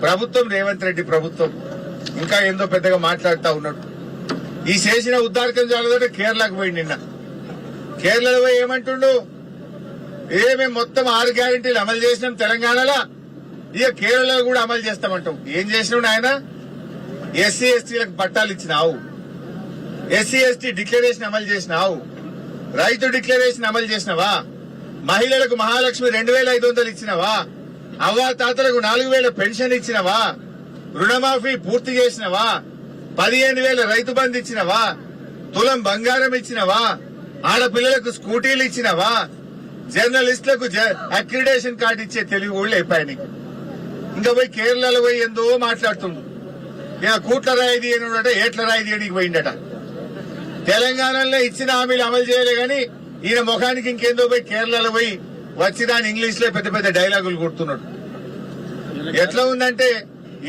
ప్రభుత్వం రేవంత్ రెడ్డి ప్రభుత్వం ఇంకా ఏందో పెద్దగా మాట్లాడుతూ ఉన్నాడు. ఈ చేసిన ఉద్దారకం చాలదంటే కేరళకు పోయి నిన్న కేరళలో పోయి ఏమంటుండు, మేము మొత్తం 6 గ్యారెంటీలు అమలు చేసినాం తెలంగాణలో, ఇక కేరళలో కూడా అమలు చేస్తామంటాం. ఏం చేసినావు నాయన? ఎస్సీ ఎస్టీలకు పట్టాలు ఇచ్చినావు, ఎస్సీ ఎస్టీ డిక్లరేషన్ అమలు చేసినావు, రైతు డిక్లరేషన్ అమలు చేసినావా, మహిళలకు మహాలక్ష్మి 2500 ఇచ్చినావా, అవ్వా తాతలకు 4000 పెన్షన్ ఇచ్చినావా, రుణమాఫీ పూర్తి చేసినవా, 15,000 రైతు బంధు ఇచ్చినవా, తులం బంగారం ఇచ్చినవా, ఆడపిల్లలకు స్కూటీలు ఇచ్చినవా, జర్నలిస్టులకు అక్రిడేషన్ కార్డు ఇచ్చే తెలివి కూడా అయిపోయాయి నీకు. ఇంకా పోయి కేరళలో పోయి ఎంతో మాట్లాడుతుండు. ఇక కూట్ల రాయి తీయనుడట, ఏట్ల రాయి తీయడానికి పోయిండట. తెలంగాణలో ఇచ్చిన హామీలు అమలు చేయలే గాని ఈయన ముఖానికి ఇంకేందో పోయి కేరళలో పోయి వచ్చిదాని ఇంగ్లీష్ లో పెద్ద పెద్ద డైలాగులు కొడుతున్నాడు. ఎట్లా ఉందంటే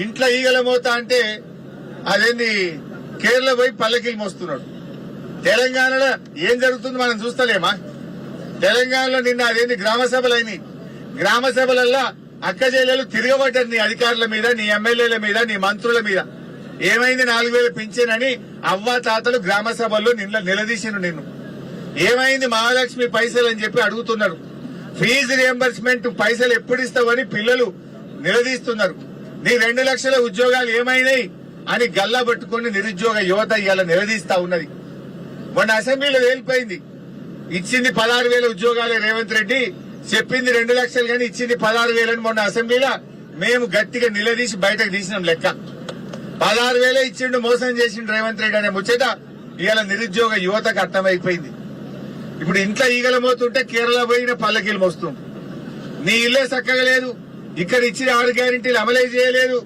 ఇంట్లో ఈగల మోత అంటే అదేంది కేరళ పోయి పల్లకిలు మోస్తున్నాడు. తెలంగాణలో ఏం జరుగుతుంది మనం చూస్తలేమా? తెలంగాణలో నిన్న అదేంది గ్రామ సభలైనవి. గ్రామ సభలల్లా అక్క చెల్లెలు తిరగబడ్డారు నీ అధికారుల మీద, నీ ఎమ్మెల్యేల మీద, నీ మంత్రుల మీద. ఏమైంది 4000 పింఛనని అవ్వ తాతలు గ్రామ సభల్లో నిలదీసిను నిన్ను. ఏమైంది మహాలక్ష్మి పైసలు అని చెప్పి అడుగుతున్నారు. ఫీజు రియంబర్స్మెంట్ పైసలు ఎప్పుడు ఇస్తావని పిల్లలు నిలదీస్తున్నారు. నీ 2 లక్షల ఉద్యోగాలు ఏమైనాయి అని గల్లా పట్టుకుని నిరుద్యోగ యువత ఇవాళ నిలదీస్తా ఉన్నది. మొన్న అసెంబ్లీలో తేలిపోయింది. ఇచ్చింది 16,000 ఉద్యోగాలే రేవంత్ రెడ్డి, చెప్పింది 2 లక్షలు కానీ ఇచ్చింది 16,000 అని మొన్న అసెంబ్లీలో మేము గట్టిగా నిలదీసి బయటకు తీసినాం లెక్క. 16,000 ఇచ్చిండు, మోసం చేసిండు రేవంత్ రెడ్డి అనే ముచ్చట ఇవాళ నిరుద్యోగ యువతకు అర్థమైపోయింది. ఇప్పుడు ఇంట్లో ఈగల మోతుంటే కేరళ పోయిన పల్లకీలు మోస్తుంది. నీ ఇల్లే చక్కగా లేదు, ఇక్కడ ఇచ్చిన 6 గ్యారెంటీలు అమలే చేయలేదు.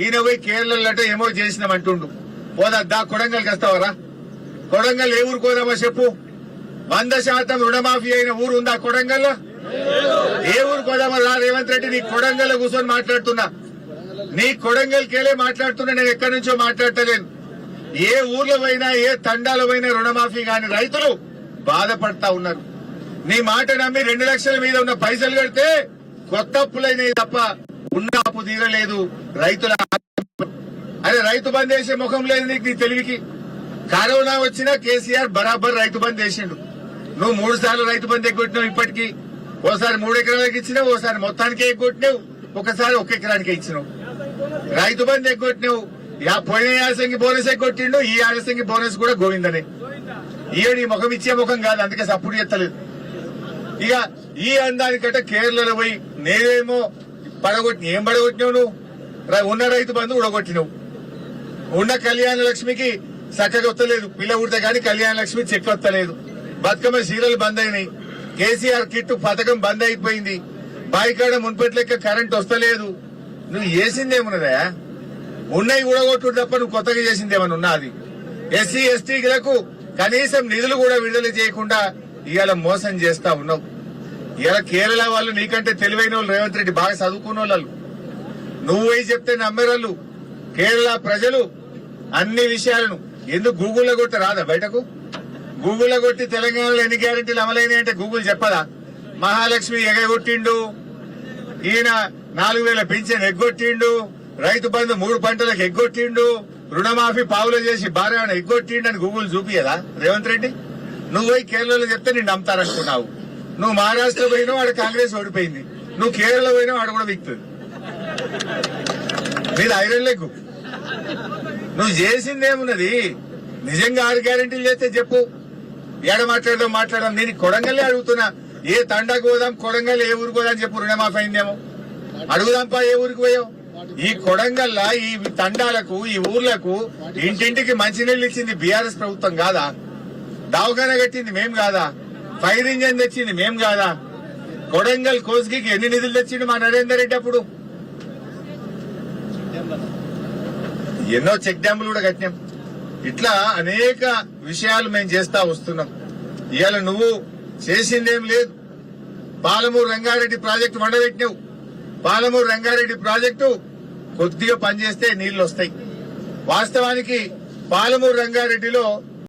ఈయన పోయి కేరళలో ఏమో చేసినామంటుండు. పోదా కొడంగల్కి వస్తావరా? కొడంగల్ ఏ ఊరు కోదామా చెప్పు? 100% రుణమాఫీ అయిన ఊరు ఉందా కొడంగల్లో? ఏ ఊరు కోదామా రా రేవంత్ రెడ్డి. నీ కొడంగల్లో కూర్చొని మాట్లాడుతున్నా, నీ కొడంగల్కెళ్ళే మాట్లాడుతున్నా, నేను ఎక్కడి నుంచో మాట్లాడతలేను. ఏ ఊర్లో పోయినా ఏ తండాలో పోయినా రుణమాఫీ కాని రైతులు బాధపడతా ఉన్నారు. నీ మాట నమ్మి 2 లక్షల మీద ఉన్న పైసలు కడితే కొత్త అప్పులైనవి తప్ప ఉన్న అప్పు తీరలేదు. రైతుల అరే రైతు బంద్ చేసే ముఖం లేదు నీకు, నీ తెలివికి. కరోనా వచ్చినా కేసీఆర్ బరాబర్ రైతు బంద్ చేసిండు. నువ్వు 3 సార్లు రైతు బంద్ ఎగ్గొట్టినావు. ఇప్పటికీ ఓసారి 3 ఎకరాలకు ఇచ్చినావు, ఓసారి మొత్తానికి ఎగ్గొట్టినావు, ఒకసారి 1 ఎకరానికి ఇచ్చినావు. రైతు బంద్ ఎగ్గొట్టినావు. పోయిన యాసంగి బోనస్ ఎగ్గొట్టిండు, ఈ యాసంగి బోనస్ కూడా గోవిందనే. ఈ ముఖం ఇచ్చే ముఖం కాదు, అందుకే సప్పుడు ఎత్తలేదు. ఇక ఈ అందానికంటే కేరళలో పోయి నేనేమో ఏం పడగొట్టినావు నువ్వు? ఉన్న రైతు బంధు ఉడగొట్టినావు. ఉన్న కళ్యాణ లక్ష్మికి చక్కగా వస్తలేదు, పిల్ల ఉడితే కానీ కళ్యాణ లక్ష్మి చెక్ వస్తలేదు. బతుకమ్మ సీరియల్ బంద్ అయినాయి. కేసీఆర్ కిట్టు పథకం బంద్ అయిపోయింది. బాయికాడ మున్పెట్ లెక్క కరెంట్ వస్తలేదు. నువ్వు చేసిందేమున్నదా? ఉన్నాయి ఉడగొట్టు తప్ప నువ్వు కొత్తగా చేసిందేమన్నా ఉన్నా? అది ఎస్సీ ఎస్టీలకు కనీసం నిధులు కూడా విడుదల చేయకుండా ఇవాళ మోసం చేస్తా ఉన్నావు. ఇవాళ కేరళ వాళ్ళు నీకంటే తెలివైన వాళ్ళు, రేవంత్ రెడ్డి బాగా చదువుకున్న వాళ్ళు. నువ్వు పోయి చెప్తే నమ్మేవాళ్ళు. కేరళ ప్రజలు అన్ని విషయాలను ఎందుకు గూగుల్లో కొట్టి రాదా బయటకు? గూగుల్లో కొట్టి తెలంగాణలో ఎన్ని గ్యారెంటీలు అమలైనాయి అంటే గూగుల్ చెప్పదా? మహాలక్ష్మి ఎగగొట్టిండు, ఈయన 4,000 పింఛన్ ఎగ్గొట్టిండు, రైతు బంధు 3 పంటలకు ఎగ్గొట్టిండు, రుణమాఫీ పావులు చేసి భార్య ఎగ్గొట్టిండు అని గూగుల్ చూపియదా రేవంత్ రెడ్డి? నువ్వు పోయి కేరళలో చెప్తే నేను నమ్ముతారనుకున్నావు. నువ్వు మహారాష్ట్ర పోయినావు, ఆడ కాంగ్రెస్ ఓడిపోయింది. నువ్వు కేరళ పోయినావు, ఆడ కూడా విక్తుంది. నీది ఐరన్ లెగ్గు. నువ్వు చేసిందేమున్నది? నిజంగా 6 గ్యారెంటీలు చేస్తే చెప్పు. ఏడ మాట్లాడదాం. నేను కొడంగల్లే అడుగుతున్నా. ఏ తండాకు పోదాం, కొడంగల్ ఏ ఊరికి పోదాం చెప్పు. రుణమాఫీ అయిందేమో అడుగుదాంపా. ఏ ఊరికి పోయావు? ఈ కొడంగల్లా ఈ తండాలకు ఈ ఊర్లకు ఇంటింటికి మంచినీళ్ళు ఇచ్చింది బీఆర్ఎస్ ప్రభుత్వం కాదా? దవాఖానా కట్టింది మేం కాదా? ఫైర్ ఇంజన్ తెచ్చింది మేం కాదా? కొడంగల్ కోస్కి ఎన్ని నిధులు తెచ్చిండు మా నరేందర్ రెడ్డి అప్పుడు? ఎన్నో చెక్ డ్యాములు కూడా కట్టినాం. ఇట్లా అనేక విషయాలు మేము చేస్తా వస్తున్నాం. ఇవాళ నువ్వు చేసిందేం లేదు. పాలమూరు రంగారెడ్డి ప్రాజెక్టు మండబెట్టినావు. పాలమూరు రంగారెడ్డి ప్రాజెక్టు కొద్దిగా పనిచేస్తే నీళ్లు వస్తాయి. వాస్తవానికి పాలమూరు రంగారెడ్డిలో